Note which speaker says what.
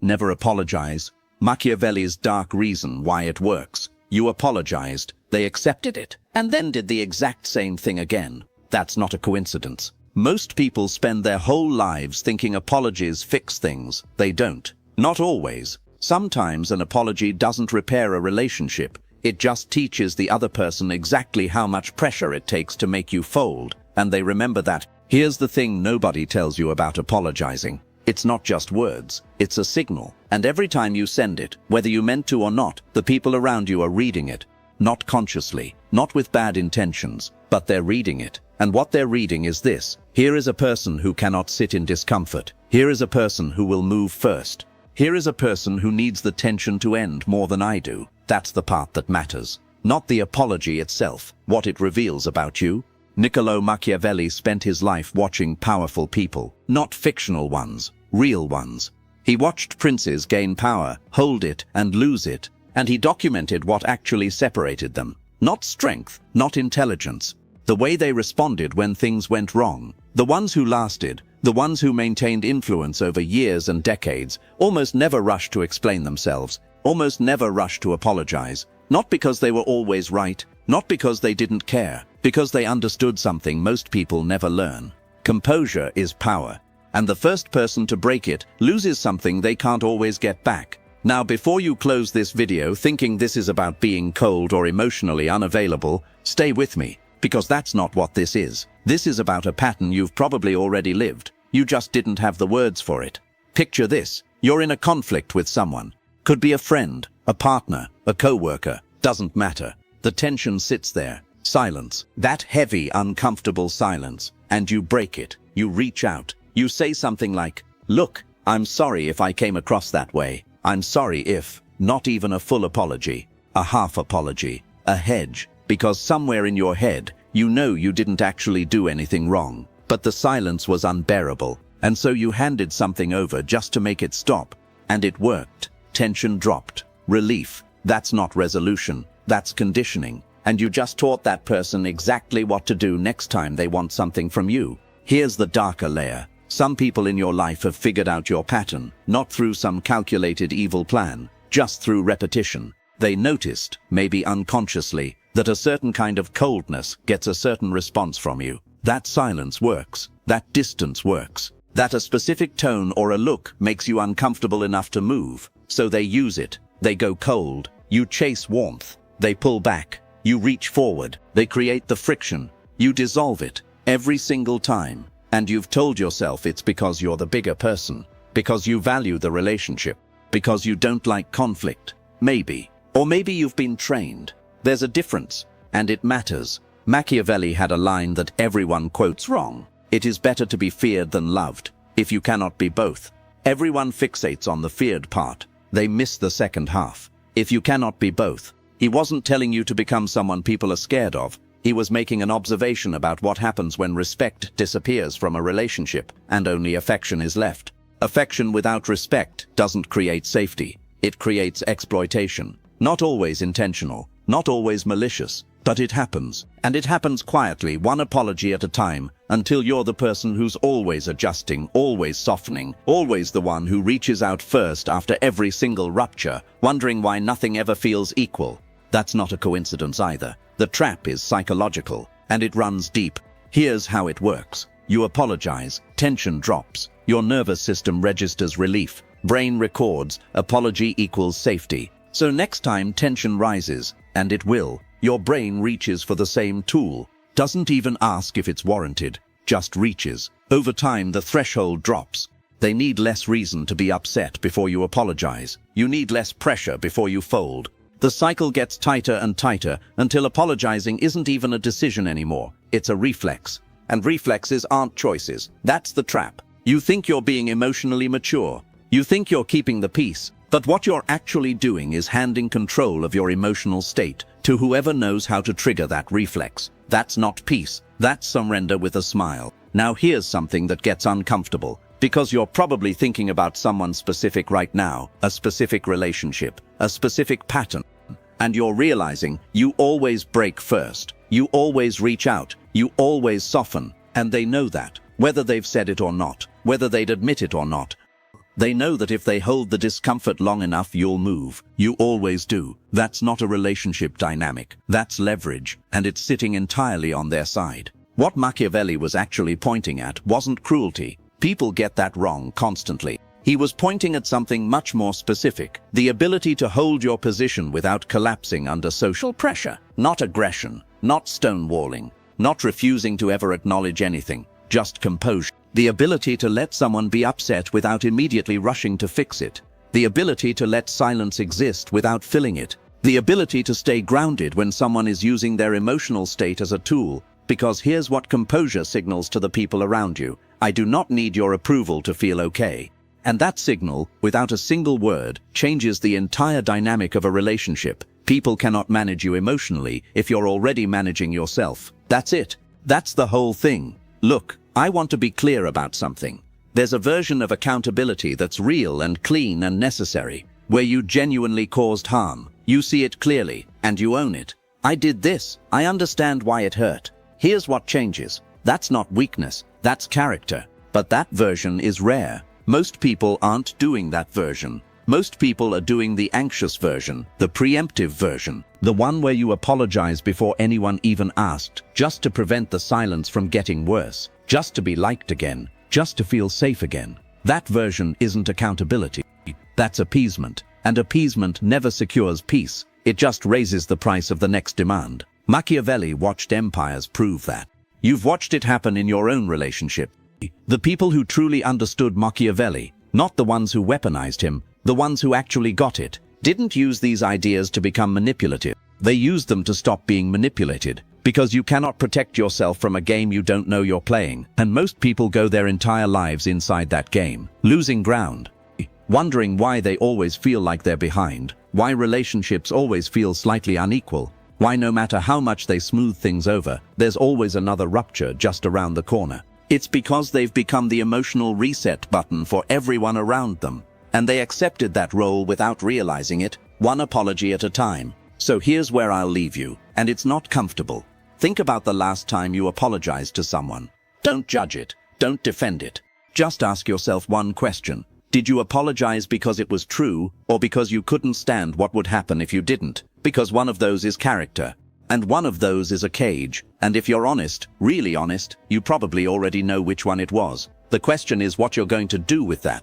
Speaker 1: Never apologize. Machiavelli's dark reason why it works. You apologized, they accepted it, and then did the exact same thing again. That's not a coincidence. Most people spend their whole lives thinking apologies fix things. They don't. Not always. Sometimes an apology doesn't repair a relationship. It just teaches the other person exactly how much pressure it takes to make you fold, and they remember that. Here's the thing nobody tells you about apologizing. It's not just words, it's a signal. And every time you send it, whether you meant to or not, the people around you are reading it. Not consciously, not with bad intentions, but they're reading it. And what they're reading is this. Here is a person who cannot sit in discomfort. Here is a person who will move first. Here is a person who needs the tension to end more than I do. That's the part that matters. Not the apology itself, what it reveals about you. Niccolo Machiavelli spent his life watching powerful people, not fictional ones, real ones. He watched princes gain power, hold it, and lose it, and he documented what actually separated them. Not strength, not intelligence. The way they responded when things went wrong. The ones who lasted, the ones who maintained influence over years and decades, almost never rushed to explain themselves, almost never rushed to apologize. Not because they were always right, not because they didn't care, because they understood something most people never learn. Composure is power, and the first person to break it loses something they can't always get back. Now, before you close this video thinking this is about being cold or emotionally unavailable, stay with me, because that's not what this is. This is about a pattern you've probably already lived. You just didn't have the words for it. Picture this. You're in a conflict with someone. Could be a friend, a partner, a co-worker. Doesn't matter. The tension sits there. Silence. That heavy, uncomfortable silence. And you break it. You reach out. You say something like, "Look, I'm sorry if I came across that way. I'm sorry if," not even a full apology, a half apology, a hedge, because somewhere in your head, you know you didn't actually do anything wrong. But the silence was unbearable, and so you handed something over just to make it stop. And it worked. Tension dropped. Relief. That's not resolution. That's conditioning. And you just taught that person exactly what to do next time they want something from you. Here's the darker layer. Some people in your life have figured out your pattern, not through some calculated evil plan, just through repetition. They noticed, maybe unconsciously, that a certain kind of coldness gets a certain response from you. That silence works. That distance works. That a specific tone or a look makes you uncomfortable enough to move. So they use it. They go cold. You chase warmth. They pull back. You reach forward. They create the friction. You dissolve it. Every single time. And you've told yourself it's because you're the bigger person. Because you value the relationship. Because you don't like conflict. Maybe. Or maybe you've been trained. There's a difference. And it matters. Machiavelli had a line that everyone quotes wrong. It is better to be feared than loved, if you cannot be both. Everyone fixates on the feared part. They miss the second half. If you cannot be both. He wasn't telling you to become someone people are scared of. He was making an observation about what happens when respect disappears from a relationship and only affection is left. Affection without respect doesn't create safety. It creates exploitation. Not always intentional, not always malicious, but it happens. And it happens quietly, one apology at a time, until you're the person who's always adjusting, always softening, always the one who reaches out first after every single rupture, wondering why nothing ever feels equal. That's not a coincidence either. The trap is psychological, and it runs deep. Here's how it works. You apologize, tension drops, your nervous system registers relief, brain records, apology equals safety. So next time tension rises, and it will, your brain reaches for the same tool, doesn't even ask if it's warranted, just reaches. Over time, the threshold drops. They need less reason to be upset before you apologize. You need less pressure before you fold. The cycle gets tighter and tighter until apologizing isn't even a decision anymore. It's a reflex. And reflexes aren't choices. That's the trap. You think you're being emotionally mature. You think you're keeping the peace. But what you're actually doing is handing control of your emotional state to whoever knows how to trigger that reflex. That's not peace. That's surrender with a smile. Now here's something that gets uncomfortable. Because you're probably thinking about someone specific right now, a specific relationship, a specific pattern. And you're realizing you always break first. You always reach out. You always soften. And they know that, whether they've said it or not, whether they'd admit it or not. They know that if they hold the discomfort long enough, you'll move. You always do. That's not a relationship dynamic. That's leverage, and it's sitting entirely on their side. What Machiavelli was actually pointing at wasn't cruelty. People get that wrong constantly. He was pointing at something much more specific, the ability to hold your position without collapsing under social pressure. Not aggression, not stonewalling, not refusing to ever acknowledge anything, just composure. The ability to let someone be upset without immediately rushing to fix it. The ability to let silence exist without filling it. The ability to stay grounded when someone is using their emotional state as a tool. Because here's what composure signals to the people around you. I do not need your approval to feel okay. And that signal, without a single word, changes the entire dynamic of a relationship. People cannot manage you emotionally if you're already managing yourself. That's it. That's the whole thing. Look, I want to be clear about something. There's a version of accountability that's real and clean and necessary, where you genuinely caused harm. You see it clearly, and you own it. I did this. I understand why it hurt. Here's what changes. That's not weakness, that's character. But that version is rare. Most people aren't doing that version. Most people are doing the anxious version, the preemptive version, the one where you apologize before anyone even asked, just to prevent the silence from getting worse, just to be liked again, just to feel safe again. That version isn't accountability. That's appeasement. And appeasement never secures peace. It just raises the price of the next demand. Machiavelli watched empires prove that. You've watched it happen in your own relationship. The people who truly understood Machiavelli, not the ones who weaponized him, the ones who actually got it, didn't use these ideas to become manipulative. They used them to stop being manipulated. Because you cannot protect yourself from a game you don't know you're playing. And most people go their entire lives inside that game, losing ground, wondering why they always feel like they're behind, why relationships always feel slightly unequal, why no matter how much they smooth things over, there's always another rupture just around the corner. It's because they've become the emotional reset button for everyone around them. And they accepted that role without realizing it, one apology at a time. So here's where I'll leave you, and it's not comfortable. Think about the last time you apologized to someone. Don't judge it. Don't defend it. Just ask yourself one question. Did you apologize because it was true, or because you couldn't stand what would happen if you didn't? Because one of those is character, and one of those is a cage. And if you're honest, really honest, you probably already know which one it was. The question is what you're going to do with that.